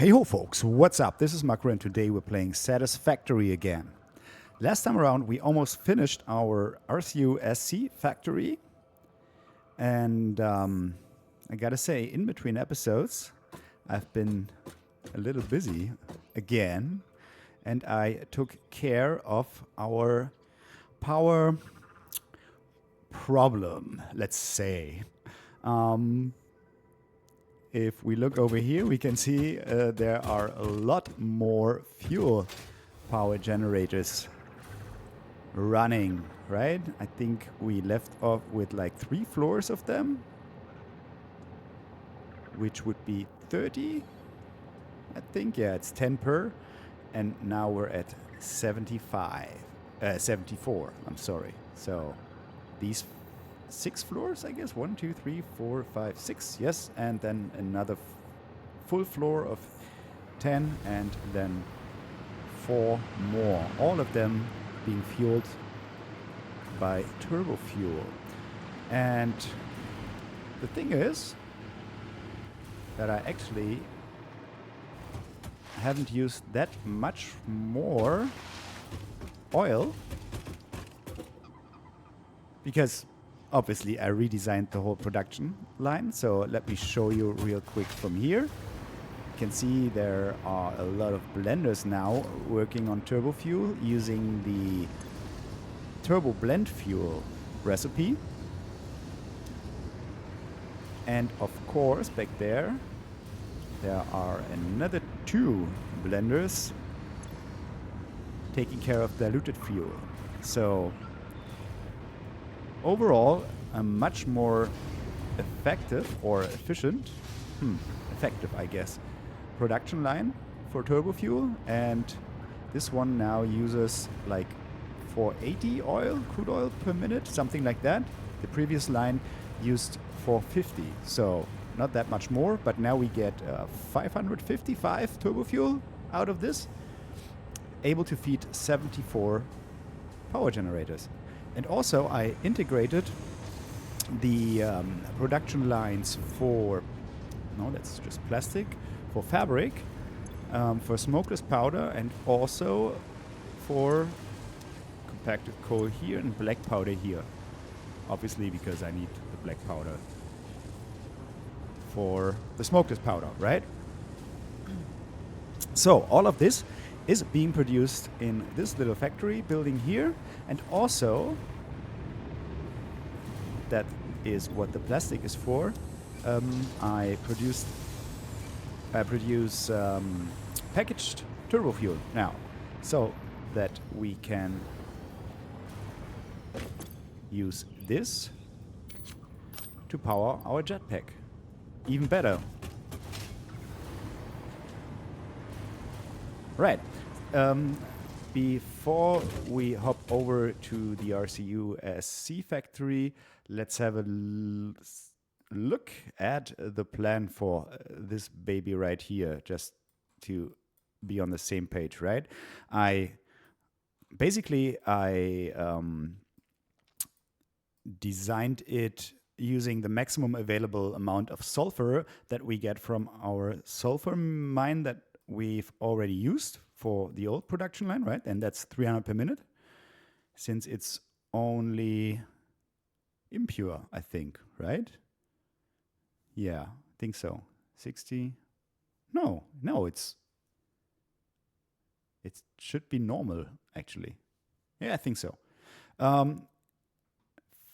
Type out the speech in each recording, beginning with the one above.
Hey ho folks, what's up? This is Makro and today we're playing Satisfactory again. Last time around we almost finished our RCU SC factory and I gotta say, in between episodes I've been a little busy again and I took care of our power problem, let's say. If we look over here, we can see there are a lot more fuel power generators running, right? I think we left off with like 3 floors of them, which would be 30, I think. Yeah, it's 10 per. And now we're at 74, I'm sorry. So these 6 floors, I guess. 1, 2, 3, 4, 5, 6. Yes, and then another full floor of 10, and then 4 more. All of them being fueled by turbo fuel. And the thing is that I actually haven't used that much more oil because obviously I redesigned the whole production line. So let me show you real quick from here. You can see there are a lot of blenders now working on turbo fuel using the turbo blend fuel recipe. And of course back there are another 2 blenders taking care of diluted fuel. So overall, a much more effective or efficient, effective I guess, production line for turbo fuel. And this one now uses like 480 crude oil per minute, something like that. The previous line used 450, so not that much more, but now we get 555 turbo fuel out of this, able to feed 74 power generators. And also I integrated the production lines for, no, that's just plastic, for fabric, for smokeless powder, and also for compacted coal here and black powder here. Obviously because I need the black powder for the smokeless powder, right? So all of this is being produced in this little factory building here, and also that is what the plastic is for. I produce packaged turbo fuel now, so that we can use this to power our jetpack. Even better. Right. Before we hop over to the RCU SC factory, let's have a look at the plan for this baby right here, just to be on the same page, right? I designed it using the maximum available amount of sulfur that we get from our sulfur mine that we've already used for the old production line, right? And that's 300 per minute, since it's only impure, I think, right? Yeah, I think so. 60. No, it should be normal, actually. Yeah, I think so.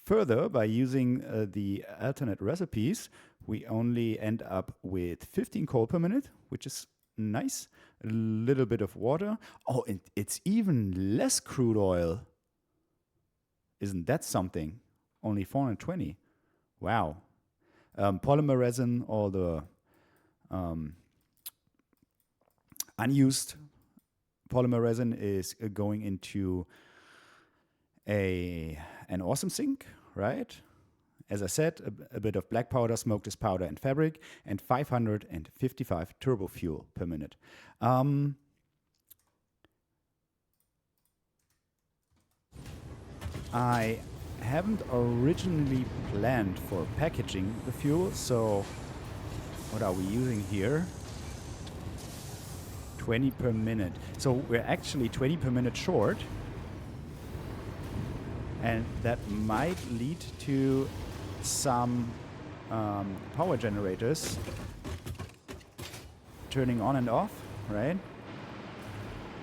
Further, by using the alternate recipes, we only end up with 15 coal per minute, which is nice. A little bit of water. Oh, and it's even less crude oil. Isn't that something? Only 420. Wow. Polymer resin, or the unused polymer resin, is going into an awesome sink, right? As I said, a bit of black powder, smokeless powder, and fabric, and 555 turbo fuel per minute. I haven't originally planned for packaging the fuel, so what are we using here? 20 per minute. So we're actually 20 per minute short. And that might lead to some power generators turning on and off, right?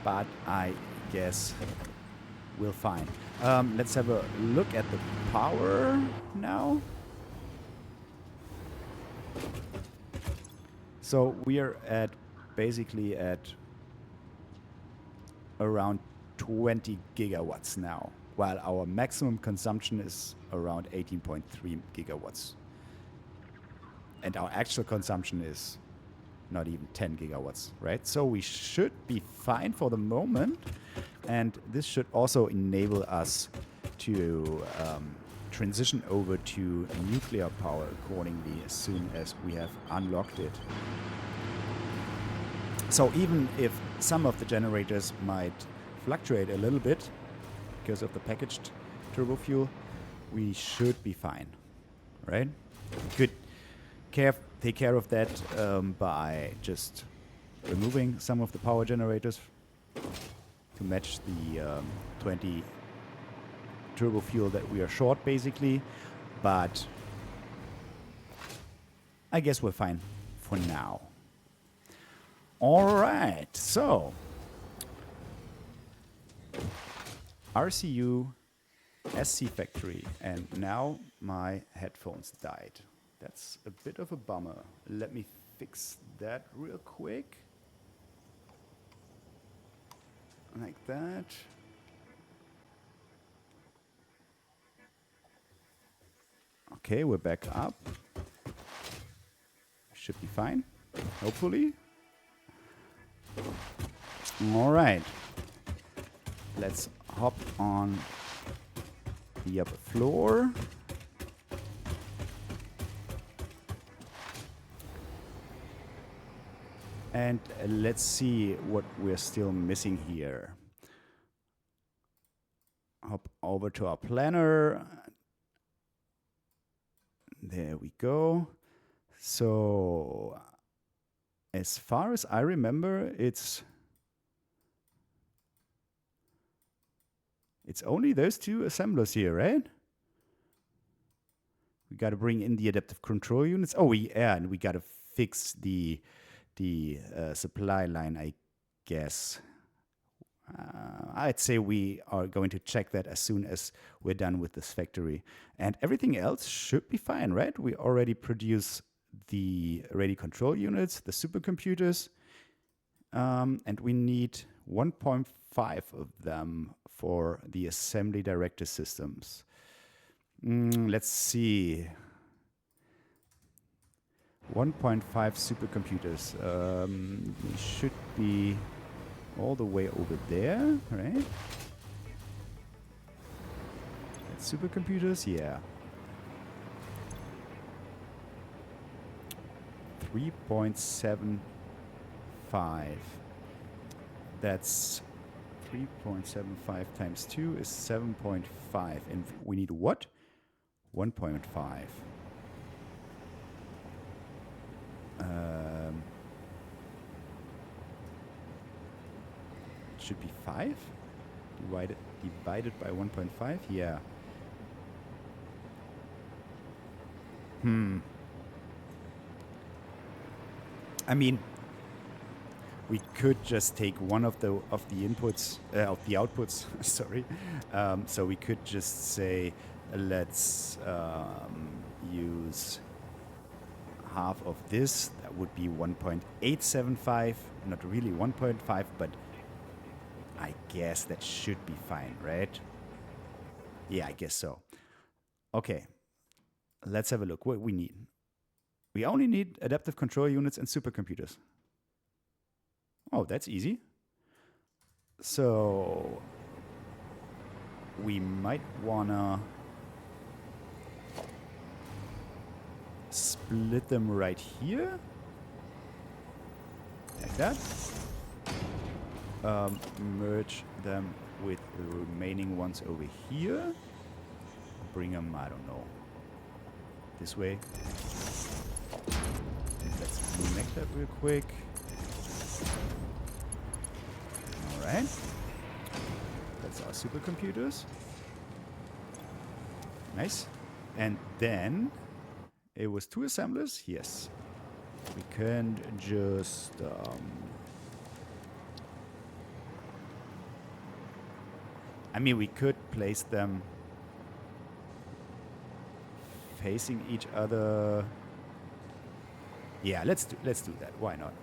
But I guess we'll find. Let's have a look at the power now. So we are at basically at around 20 gigawatts now, while our maximum consumption is around 18.3 gigawatts. And our actual consumption is not even 10 gigawatts, right? So we should be fine for the moment. And this should also enable us to transition over to nuclear power accordingly as soon as we have unlocked it. So even if some of the generators might fluctuate a little bit because of the packaged turbo fuel, we should be fine, right? We could take care of that by just removing some of the power generators to match the 20 turbo fuel that we are short, basically. But I guess we're fine for now. All right, so RCU Satisfactory, and now my headphones died. That's a bit of a bummer. Let me fix that real quick. Like that. Okay, we're back up. Should be fine, hopefully. All right. Let's hop on the upper floor. And let's see what we're still missing here. Hop over to our planner. There we go. So, as far as I remember, it's only those two assemblers here, right? We got to bring in the adaptive control units. Oh, yeah, and we got to fix the supply line, I guess. I'd say we are going to check that as soon as we're done with this factory. And everything else should be fine, right? We already produce the radio control units, the supercomputers, and we need 1.5 of them for the assembly director systems. Let's see. 1.5 supercomputers. We should be all the way over there, right? That's supercomputers, yeah. 3.75. That's 3.75 times 2 is 7.5. And we need what? 1.5. Should be 5 divided by 1.5. Yeah. I mean, we could just take one of the inputs of the outputs. Sorry. So we could just say, let's use half of this. That would be 1.875. Not really 1.5, but I guess that should be fine, right? Yeah, I guess so. Okay, let's have a look. What we need. We only need adaptive control units and supercomputers. Oh, that's easy. So we might wanna split them right here. Like that. Merge them with the remaining ones over here. Bring them, I don't know, this way. Let's connect that real quick. right? That's our supercomputers. Nice. And then it was 2 assemblers. Yes. We can just I mean, we could place them facing each other. Yeah, let's do that. Why not?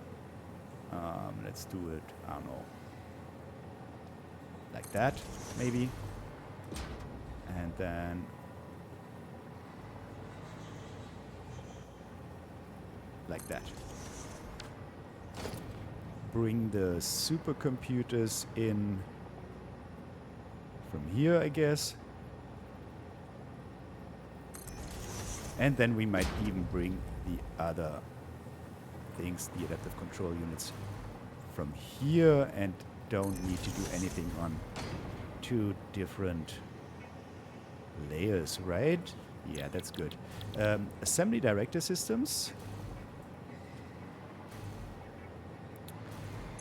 Let's do it. I don't know, like that, maybe, and then like that. Bring the supercomputers in from here, I guess. And then we might even bring the other things, the adaptive control units, from here, and don't need to do anything on 2 different layers, right? Yeah, that's good. Assembly director systems.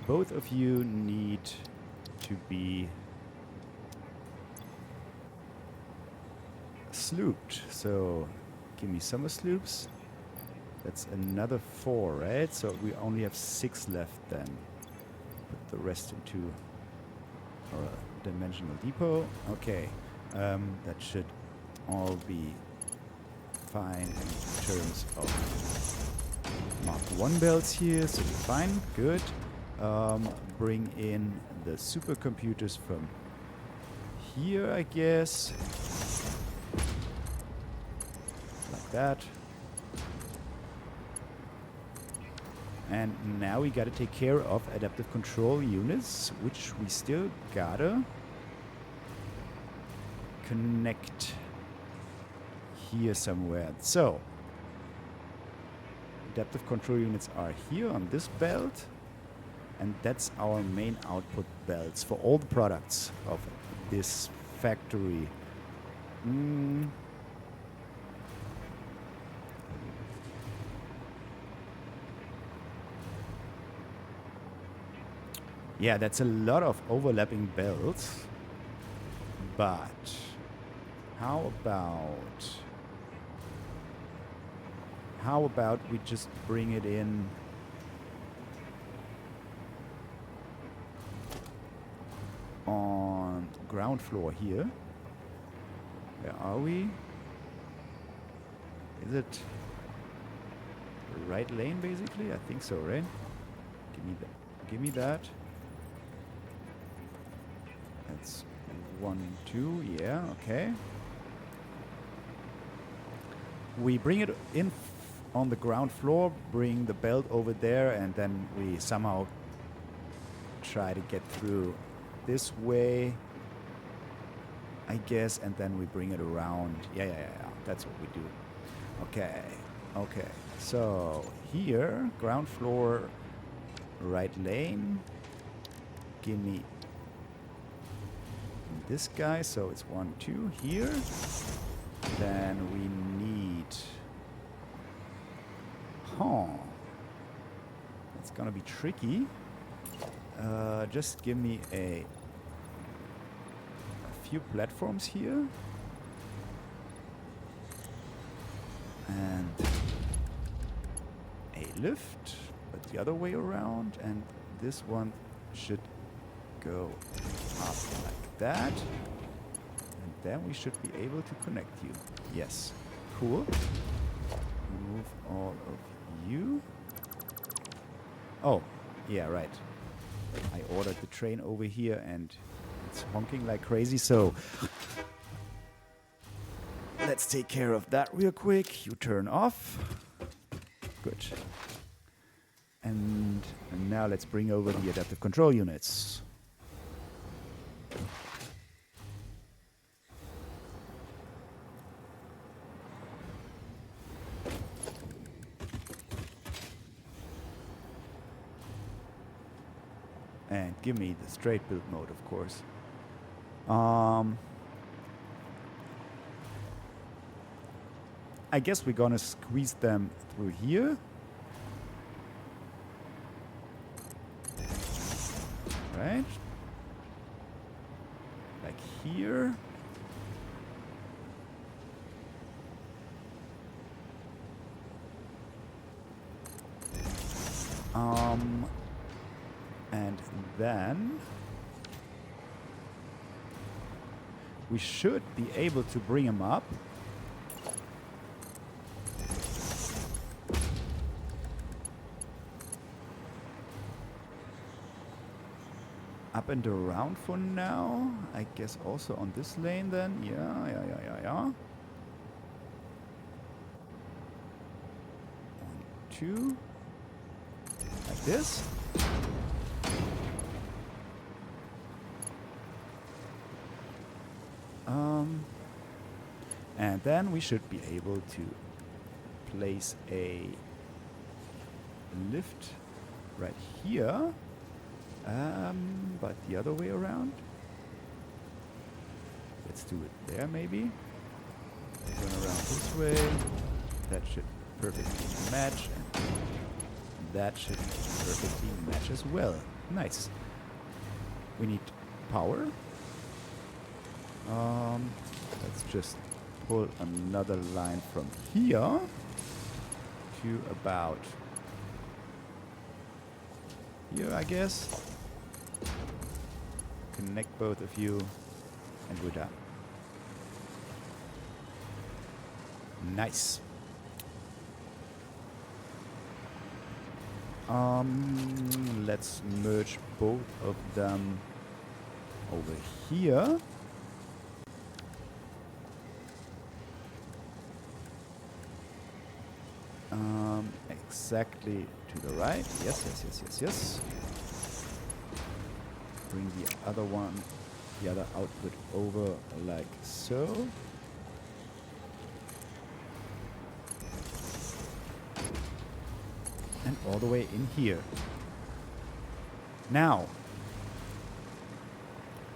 Both of you need to be slooped. So give me summer sloops. That's another 4, right? So we only have 6 left then. Put the rest into our dimensional depot. Okay. That should all be fine in terms of Mark 1 belts here. So we're fine. Good. Bring in the supercomputers from here, I guess. Like that. And now we gotta take care of adaptive control units, which we still gotta connect here somewhere. So, adaptive control units are here on this belt. And that's our main output belts for all the products of this factory. Yeah, that's a lot of overlapping belts. But how about we just bring it in on ground floor here? Where are we? Is it the right lane basically? I think so, right? Give me that. Give me that. That's 1, 2. Yeah, okay. We bring it in on the ground floor, bring the belt over there, and then we somehow try to get through this way, I guess, and then we bring it around. Yeah. That's what we do. Okay. So here, ground floor, right lane. Give me this guy. So it's 1, 2 here. Then we need. It's gonna be tricky. Just give me a few platforms here. And a lift, but the other way around. And this one should go up like that. And then we should be able to connect you. Yes. Cool. Move all of you. Oh, yeah, right. I ordered the train over here and it's honking like crazy, so let's take care of that real quick. You turn off. Good. And now let's bring over the adaptive control units. And give me the straight build mode, of course. I guess we're gonna squeeze them through here. Right? here. And then we should be able to bring him up. Up and around for now. I guess also on this lane then. Yeah. 1, 2. Like this. And then we should be able to place a lift right here. But the other way around. Let's do it there maybe. Turn around this way. That should perfectly match. And that should perfectly match as well. Nice. We need power. Let's just pull another line from here to about here, I guess. Connect both of you, and we're done. Nice. Let's merge both of them over here. Exactly to the right. Yes. Bring the other one, the other output over like so. And all the way in here. Now,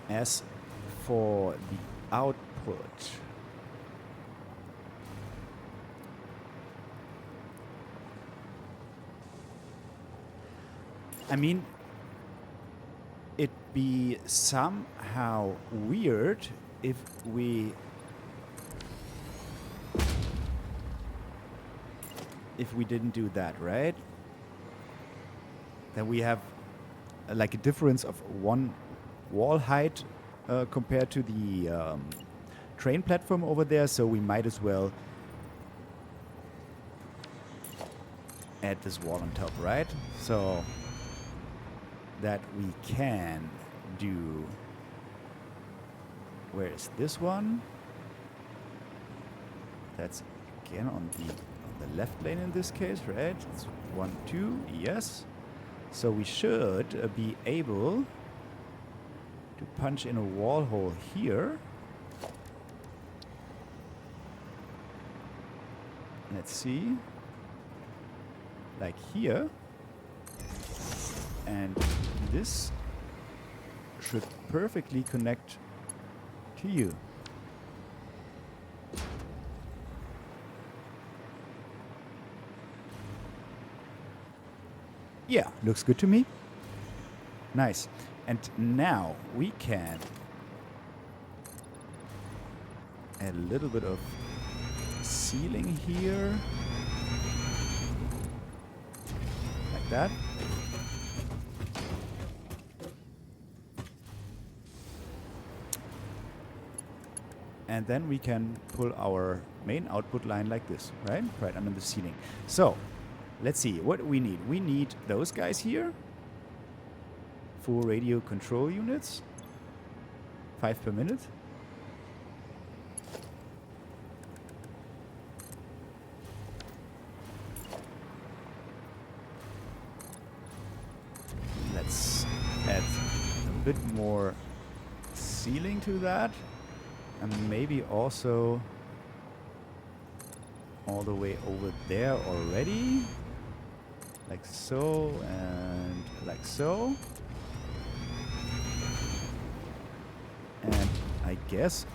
as for the output, I mean, it'd be somehow weird if we didn't do that, right? Then we have like a difference of 1 wall height compared to the train platform over there, so we might as well add this wall on top, right? So that we can do. Where is this one? That's again on the left lane in this case, right? It's 1, 2, yes. So we should be able to punch in a wall hole here. Let's see. Like here. And this should perfectly connect to you. Yeah, looks good to me. Nice. And now we can add a little bit of ceiling here. Like that. And then we can pull our main output line like this, right? Right under the ceiling. So, let's see, what do we need? We need those guys here. 4 radio control units. 5 per minute. Let's add a bit more ceiling to that. And maybe also all the way over there already. Like so and like so. And I guess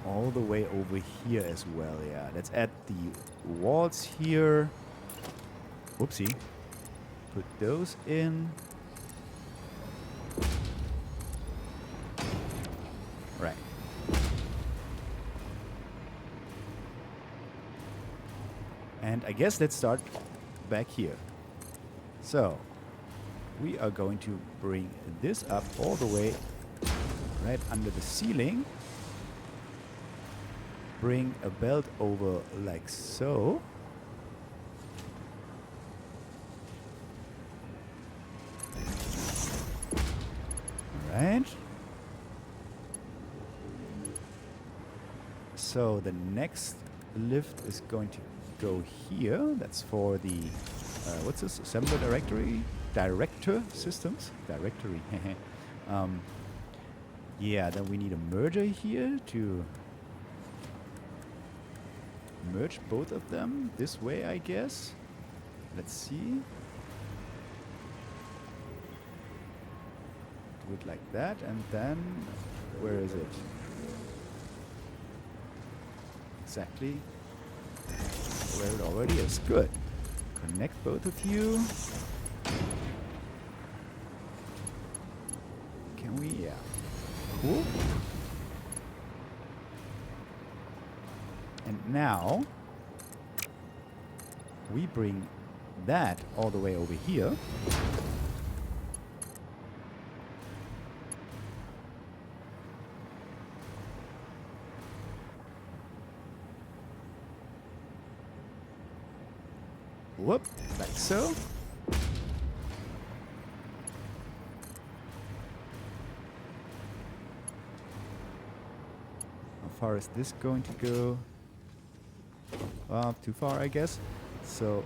all the way over here as well, yeah. Let's add the walls here. Whoopsie. Put those in. I guess let's start back here. So we are going to bring this up all the way right under the ceiling. Bring a belt over like so. Alright. So the next lift is going to go here. That's for the what's this? Assembler directory? Director systems? Directory. Yeah, then we need a merger here to merge both of them this way, I guess. Let's see. Do it like that, and then where is it? Exactly where it already is. Good. Connect both of you. Can we? Yeah. Cool. And now we bring that all the way over here. Whoop, like so. How far is this going to go? Too far, I guess. So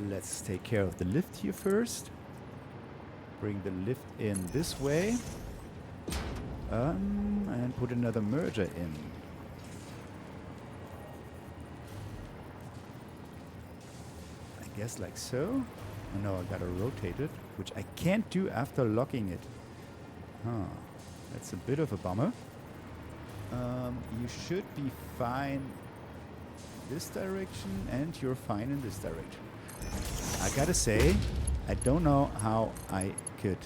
let's take care of the lift here first. Bring the lift in this way. And put another merger in. I guess like so. Oh no, I gotta rotate it, which I can't do after locking it. Huh. That's a bit of a bummer. You should be fine this direction, and you're fine in this direction. I gotta say, I don't know how I could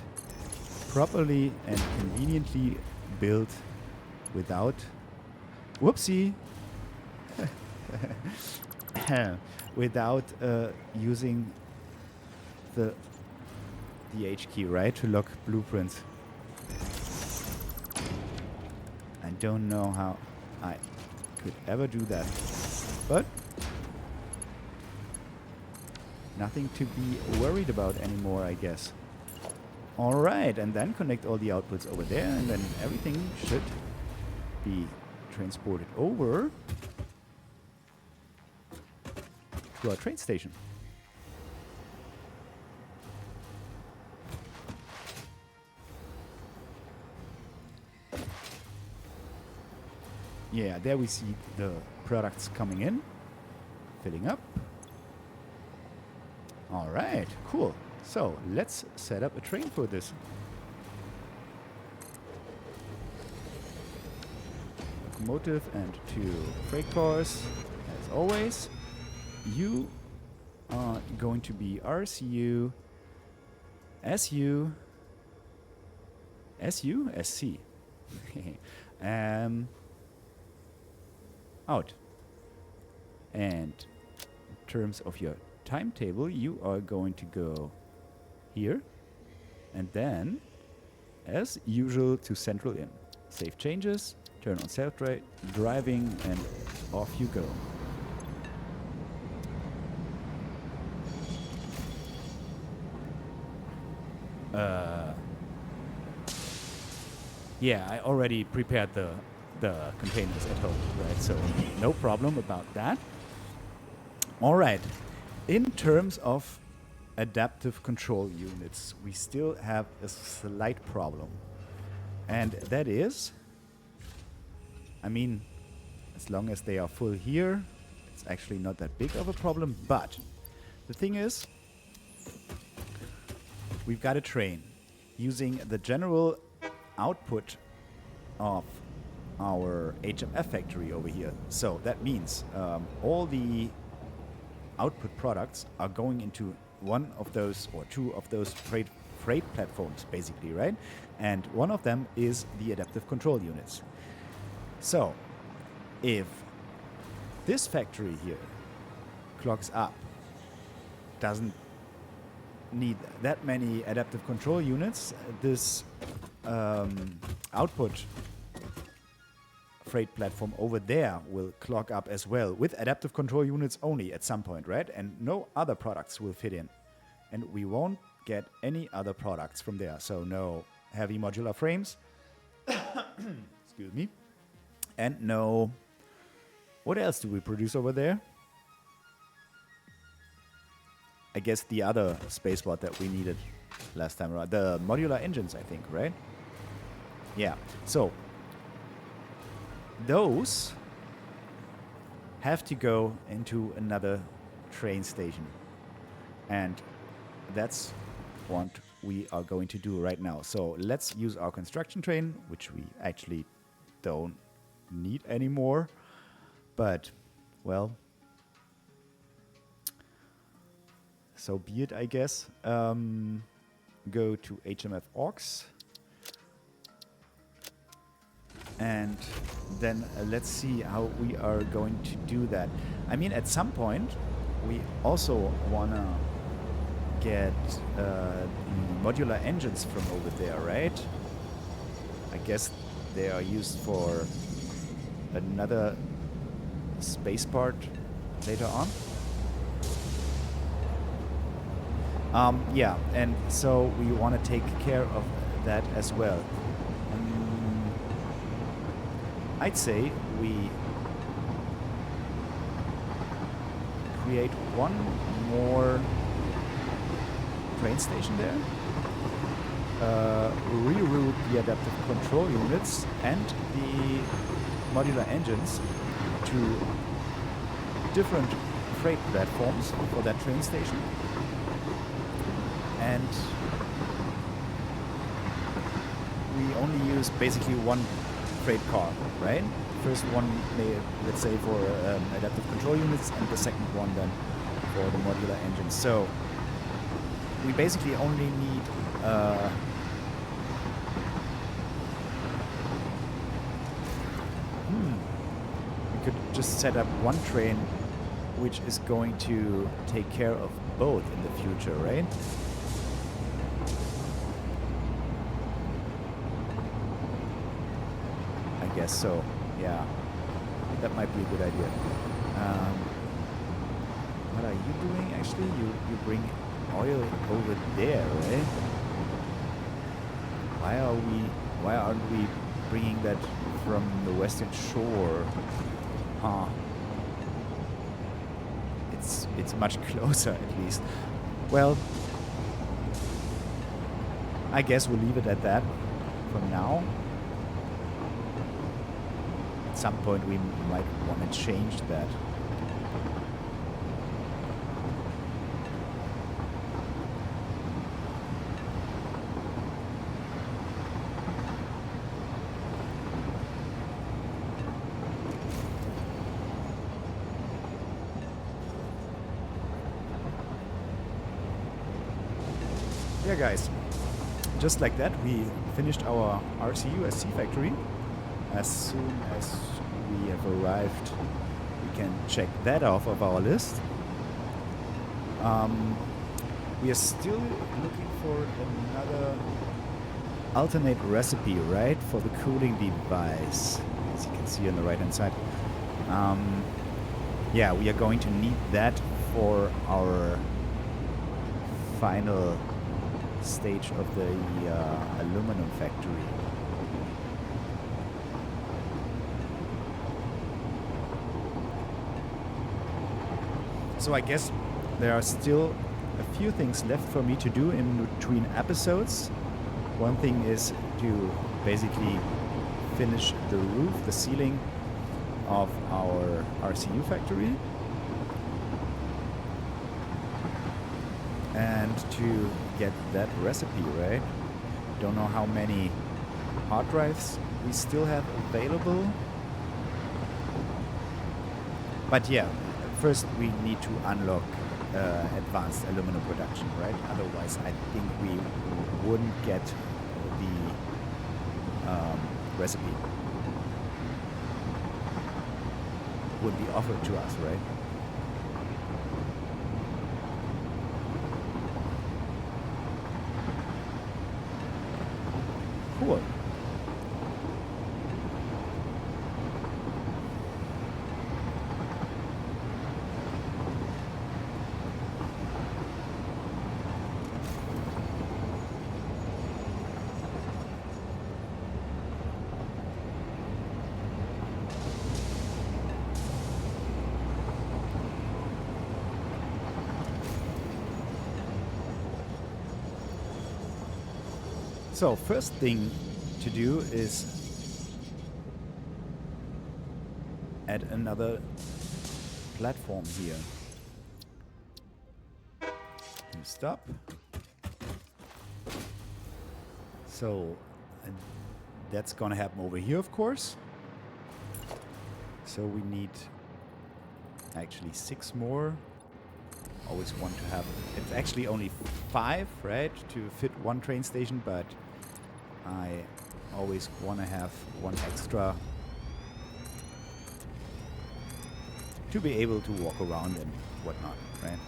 properly and conveniently build without... Whoopsie! Without using the H key, right, to lock blueprints. I don't know how I could ever do that, but nothing to be worried about anymore, I guess. All right, and then connect all the outputs over there, and then everything should be transported over to our train station. Yeah, there we see the products coming in, filling up. All right, cool. So let's set up a train for this. Locomotive and 2 freight cars, as always. You are going to be RCU, SU, SC. Out. And in terms of your timetable, you are going to go here, and then, as usual, to Central in. Save changes, turn on self-driving, and off you go. Yeah, I already prepared the containers at home, right? So no problem about that. All right. In terms of adaptive control units, we still have a slight problem. And that is, I mean, as long as they are full here, it's actually not that big of a problem. But the thing is, we've got a train using the general output of our HMF factory over here. So that means all the output products are going into one of those or 2 of those freight platforms, basically, right? And one of them is the adaptive control units. So if this factory here clocks up doesn't need that many adaptive control units, this output freight platform over there will clog up as well with adaptive control units only at some point, right? And no other products will fit in. And we won't get any other products from there. So no heavy modular frames. Excuse me. And no... What else do we produce over there? I guess the other spaceport that we needed last time around. The modular engines, I think, right? Yeah. So those have to go into another train station. And that's what we are going to do right now. So let's use our construction train, which we actually don't need anymore. But, well, so be it, I guess. Go to HMF Orcs. And then let's see how we are going to do that. I mean, at some point, we also want to get the modular engines from over there, right? I guess they are used for another spaceport later on. Yeah, and so we want to take care of that as well. I'd say we create one more train station there, reroute the adaptive control units and the modular engines to different freight platforms for that train station, and we only use basically one freight car, right? First one, let's say, for adaptive control units, and the second one then for the modular engines. So we basically only need we could just set up one train which is going to take care of both in the future, right? I guess so, yeah. That might be a good idea. What are you doing actually? You bring oil over there, right? Why aren't we bringing that from the western shore? Huh. It's much closer, at least. Well, I guess we'll leave it at that for now. At some point we might want to change that. Yeah, guys, just like that, we finished our RCU SC factory. As soon as we have arrived, we can check that off of our list. We are still looking for another alternate recipe, right, for the cooling device, as you can see on the right hand side. Yeah, we are going to need that for our final stage of the aluminum factory. So I guess there are still a few things left for me to do in between episodes. One thing is to basically finish the roof, the ceiling of our RCU factory, and to get that recipe, right? Don't know how many hard drives we still have available. But yeah, first we need to unlock advanced aluminum production, right? Otherwise, I think we wouldn't get the recipe. Would be offered to us, right? Cool. So first thing to do is add another platform here. And stop. So that's gonna happen over here, of course. So we need actually 6 more. Always want to have, it's actually only 5, right, to fit 1 train station, but I always want to have 1 extra to be able to walk around and whatnot, right?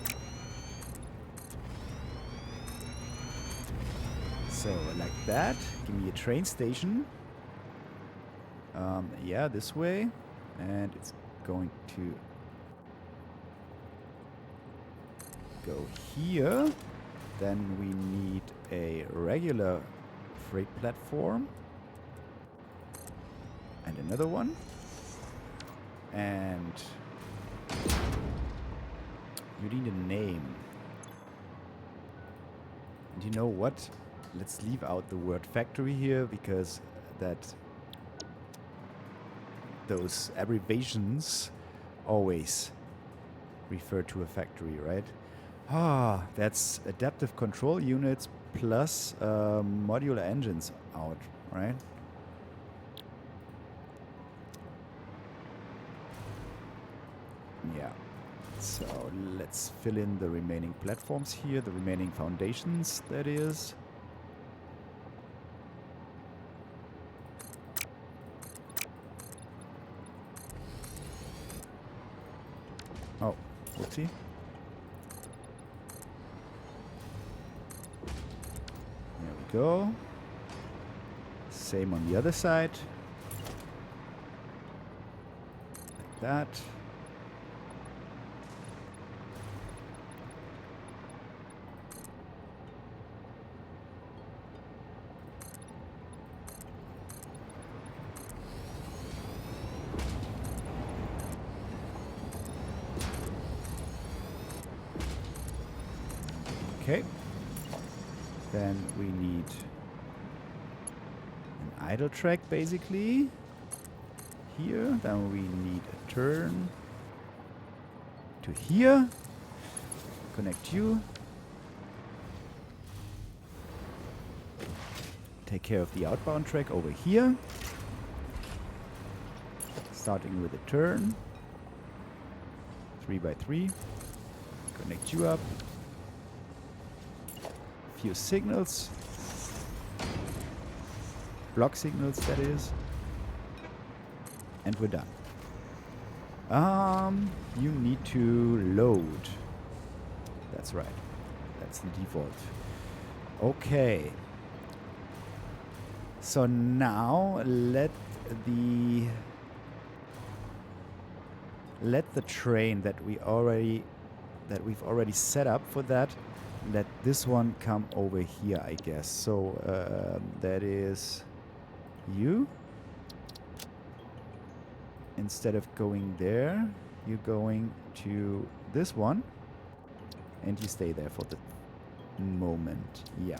So like that, give me a train station. Yeah, this way, and it's going to go here. Then we need a regular freight platform and another one, and you need a name. And you know what? Let's leave out the word factory here, because those abbreviations always refer to a factory, right? Ah, that's adaptive control units plus modular engines out, right? Yeah. So let's fill in the remaining platforms here, the remaining foundations, that is. Oh, whoopsie. There we go. Same on the other side. Like that. Okay. Then we need an idle track, basically. Here. Then we need a turn to here. Connect you. Take care of the outbound track over here. Starting with a turn. 3x3. Connect you up. Few signals. Block signals, that is. And we're done. You need to load. That's right. That's the default. Okay. So now let the train that we've already set up for that, let this one come over here, I guess. So that is you. Instead of going there, you're going to this one, and you stay there for the moment. Yeah.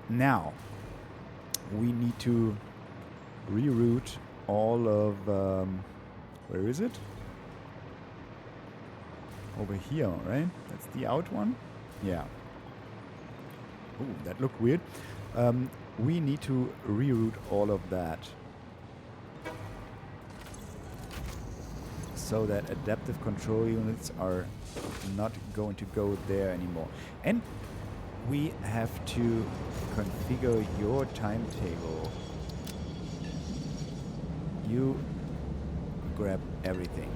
Now we need to reroute all of where is it? Over here, right? That's the out one? Yeah. Oh, that looked weird. We need to reroute all of that so that adaptive control units are not going to go there anymore. And we have to configure your timetable. You grab everything.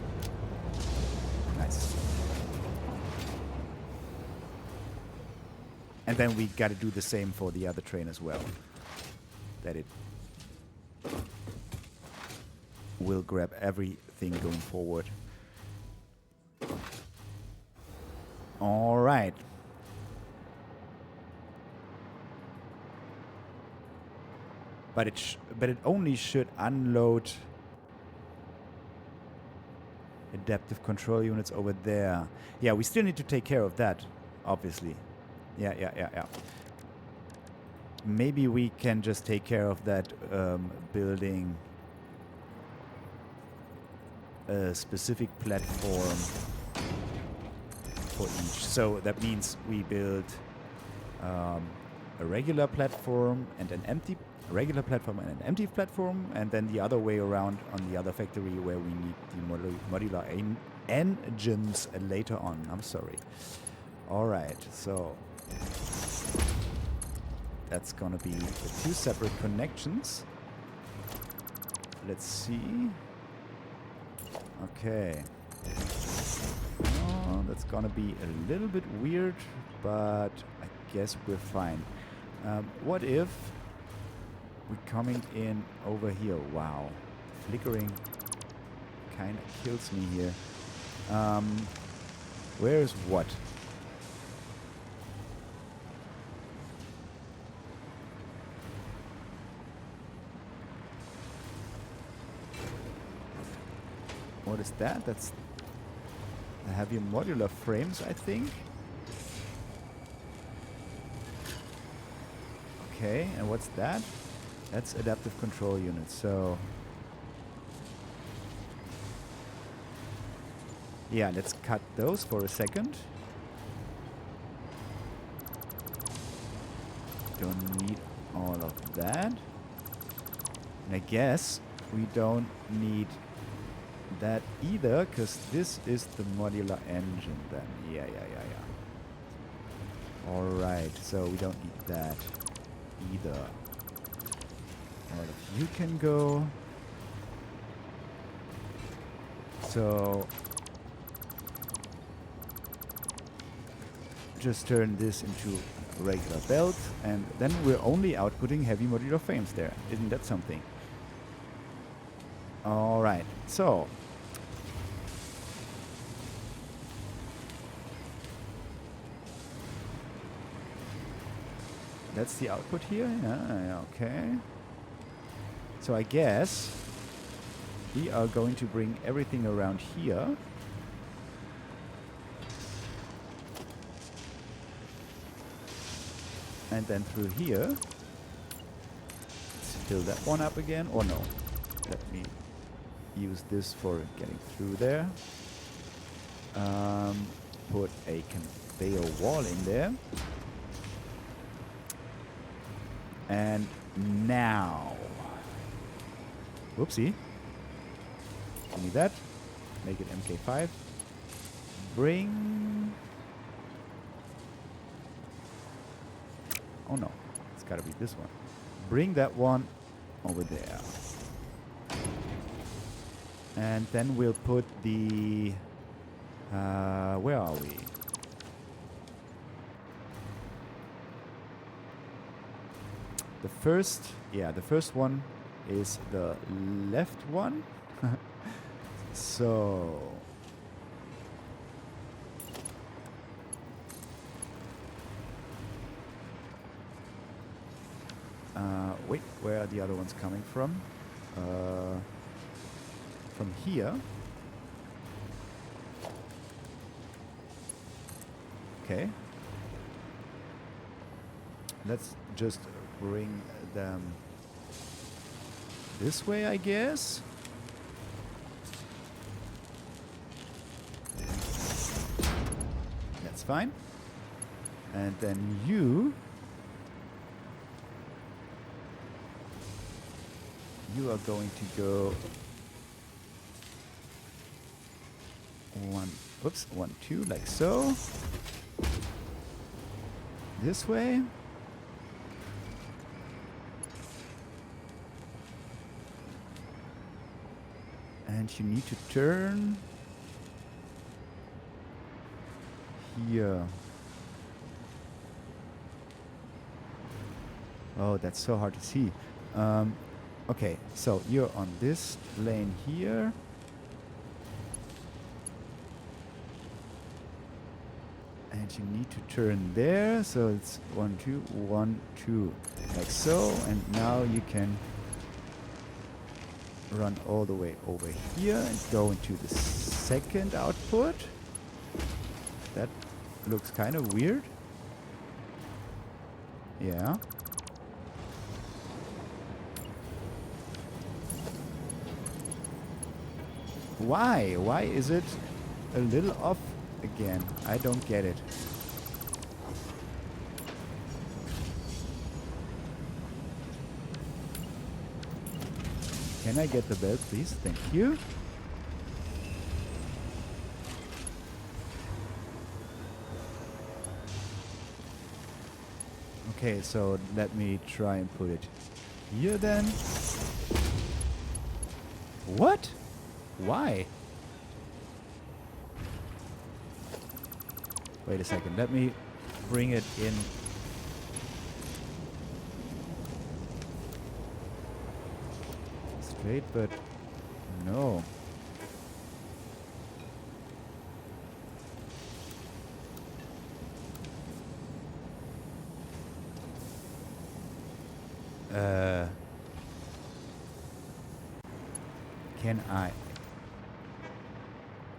Nice. And then we got to do the same for the other train as well. that it will grab everything going forward. All right. But it only should unload adaptive control units over there. Yeah, we still need to take care of that, obviously. Yeah. Maybe we can just take care of that building a specific platform for each. So that means we build a regular platform and an empty regular platform and an empty platform, and then the other way around on the other factory where we need the modular engines later on. I'm sorry. All right, so that's gonna be the two separate connections. Let's see. Okay. Oh, that's gonna be a little bit weird, but I guess we're fine. What if we're coming in over here? Wow. Flickering kind of kills me here. Where is what? What is that? That's the heavy modular frames, I think. Okay, and what's that? That's adaptive control units. So yeah, let's cut those for a second. Don't need all of that. And I guess we don't need that either, because this is the modular engine then. Yeah. Alright, so we don't need that either. All of you can go. So just turn this into a regular belt, and then we're only outputting heavy modular frames there. Isn't that something? All right, so that's the output here. Yeah, okay. So I guess we are going to bring everything around here. And then through here. Let's fill that one up again. Or no. Let me use this for getting through there. Put a conveyor wall in there. And now. Whoopsie. Give me that. Make it MK5. Bring. Oh no. It's gotta be this one. Bring that one over there. And then we'll put the. Where are we? The first one is the left one. So wait, where are the other ones coming from? From here. Okay. Let's just bring them this way, I guess. That's fine. And then you are going to go 1, 2, like so. This way. And you need to turn here. Oh, that's so hard to see. Okay, so you're on this lane here. And you need to turn there, so it's 1, 2, 1, 2, like so. And now you can run all the way over here and go into the second output. That looks kind of weird. Yeah. Why? Why is it a little off again? I don't get it. Can I get the belt, please? Thank you. Okay, so let me try and put it here then. What? Why? Wait a second, let me bring it in. Straight, but no.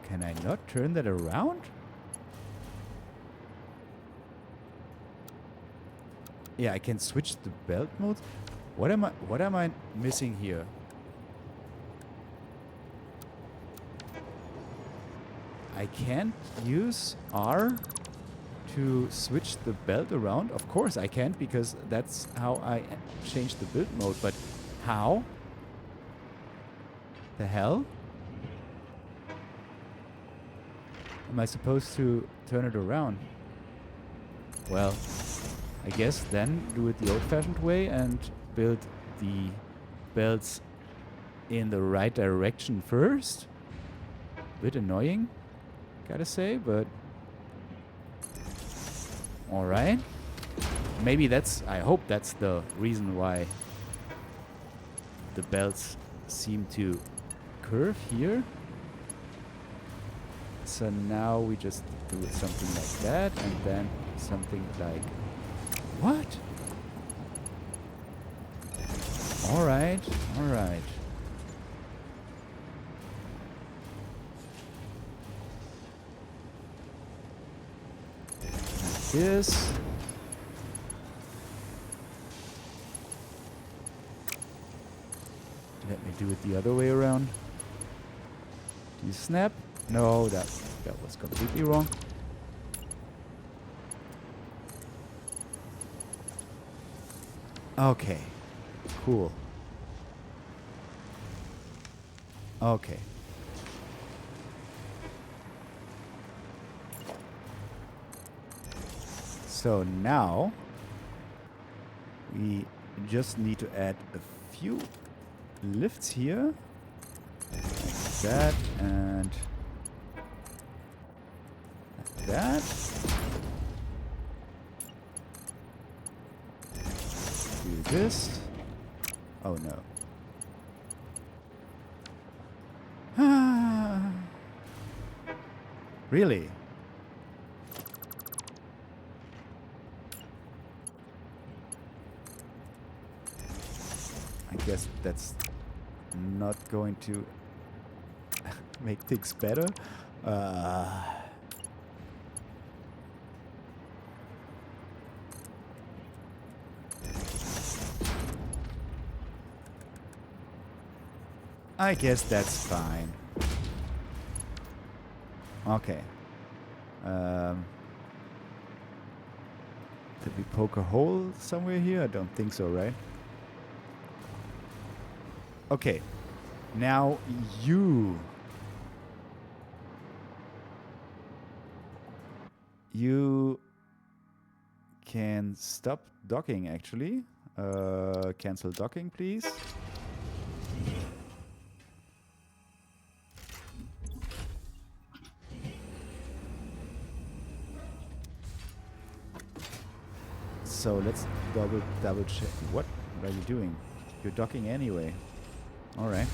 Can I not turn that around? Yeah, I can switch the belt modes. What am I missing here? I can't use R to switch the belt around. Of course I can't, because that's how I change the build mode. But how? The hell? Am I supposed to turn it around? Well, I guess then do it the old-fashioned way and build the belts in the right direction first. Bit annoying, gotta say, but alright. Maybe that's, I hope that's the reason why the belts seem to curve here. So now we just do something like that, and then something like... What? Alright, alright. Like this. Let me do it the other way around. Do you snap? No, that was completely wrong. Okay. Cool. Okay. So now we just need to add a few lifts here. Like that and like that. Do this. Oh no. Really? I guess that's not going to make things better. I guess that's fine. Okay. Did we poke a hole somewhere here? I don't think so, right? Okay. Now you can stop docking, actually. Cancel docking, please. So let's double check. What are you doing? You're docking anyway. Alright.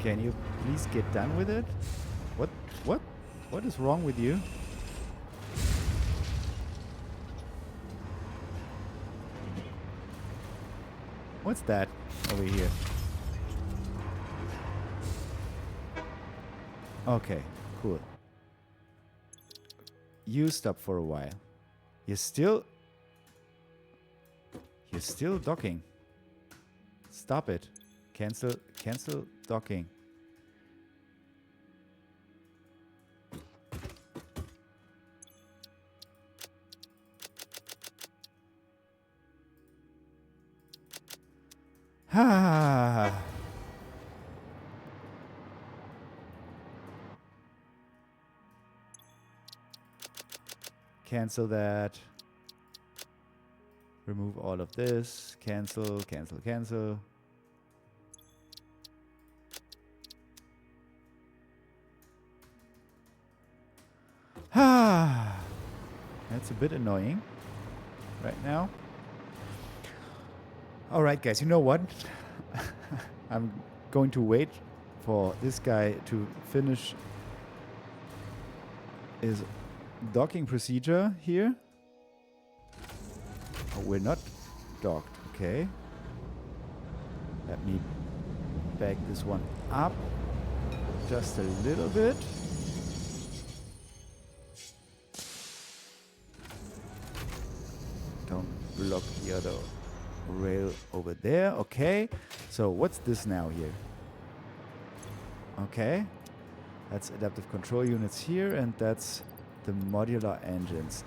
Can you please get done with it? What is wrong with you? What's that over here? Okay, cool. You stop for a while. You're still docking. Stop it. Cancel docking. Cancel that. Remove all of this. Cancel. That's a bit annoying right now. Alright guys, you know what? I'm going to wait for this guy to finish his docking procedure here. Oh, we're not docked, okay. Let me back this one up just a little bit. Don't block the other rail over there. Okay, so what's this now here? Okay, that's adaptive control units here, and that's the modular engines.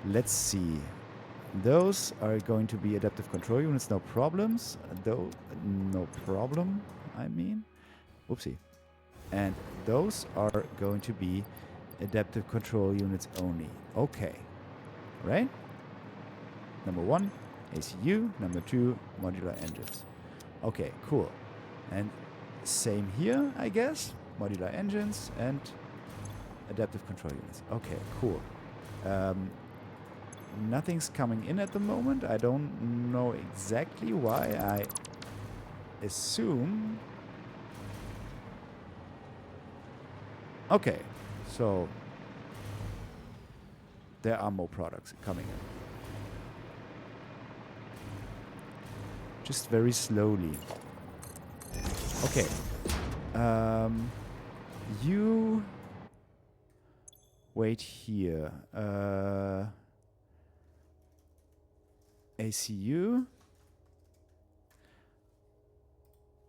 Let's see. Those are going to be adaptive control units, no problems. Though, no problem, I mean. Oopsie. And those are going to be adaptive control units only. Okay, right? Number 1, ACU. Number 2, modular engines. Okay, cool. And same here, I guess. Modular engines and adaptive control units. Okay, cool. Nothing's coming in at the moment. I don't know exactly why. I assume... Okay, so there are more products coming in. Just very slowly. Okay. You wait here. ACU.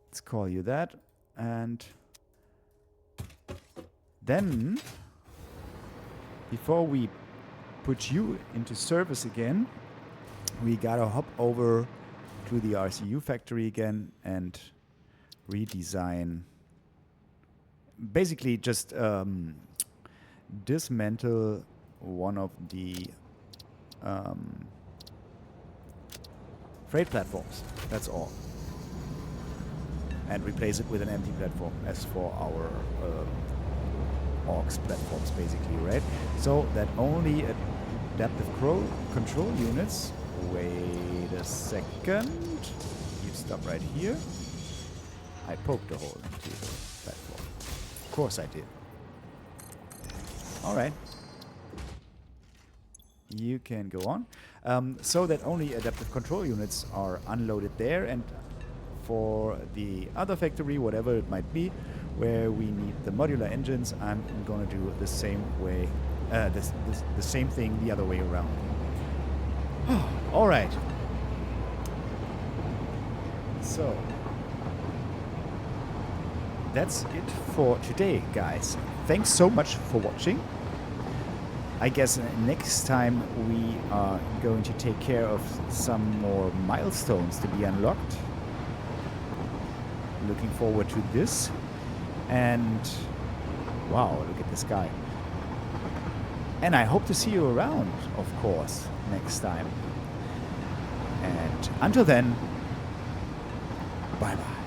Let's call you that. And then, before we put you into service again, we gotta hop over to the RCU factory again and redesign. Basically just dismantle one of the freight platforms. That's all. And replace it with an empty platform as for our AUX platforms, basically, right? So that only adaptive control units. Wait a second. You stop right here. I poked a hole into the platform. Of course I did. Alright. You can go on. So that only adaptive control units are unloaded there, and for the other factory, whatever it might be, where we need the modular engines, I'm going to do the same way, the same thing the other way around. All right. So that's it for today, guys. Thanks so much for watching. I guess next time we are going to take care of some more milestones to be unlocked. Looking forward to this. And wow, look at this guy. And I hope to see you around, of course, next time. And until then, bye-bye.